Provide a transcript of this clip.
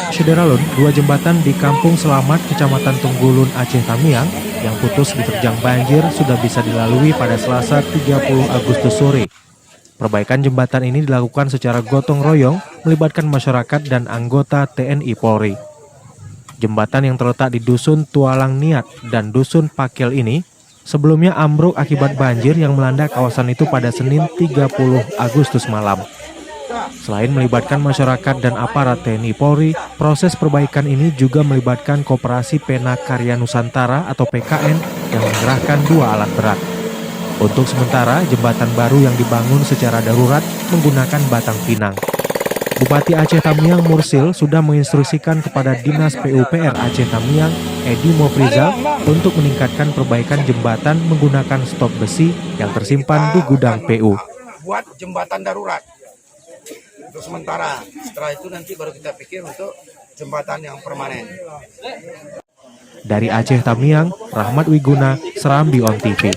Syederalun, dua jembatan di Kampung Selamat, Kecamatan Tunggulun, Aceh Tamiang, yang putus diterjang banjir sudah bisa dilalui pada Selasa 30 Agustus sore. Perbaikan jembatan ini dilakukan secara gotong royong, melibatkan masyarakat dan anggota TNI Polri. Jembatan yang terletak di Dusun Tualang Niat dan Dusun Pakel ini sebelumnya ambruk akibat banjir yang melanda kawasan itu pada Senin 30 Agustus malam. Selain melibatkan masyarakat dan aparat TNI Polri, proses perbaikan ini juga melibatkan Koperasi Pena Karya Nusantara atau PKN yang mengerahkan 2 alat berat. Untuk sementara, jembatan baru yang dibangun secara darurat menggunakan batang pinang. Bupati Aceh Tamiang Mursil sudah menginstruksikan kepada Dinas PUPR Aceh Tamiang, Edi Mofrizal, untuk meningkatkan perbaikan jembatan menggunakan stok besi yang tersimpan di gudang PU. Buat jembatan darurat untuk sementara. Setelah itu nanti baru kita pikir untuk jembatan yang permanen. Dari Aceh Tamiang, Rahmat Wiguna, Serambi On TV.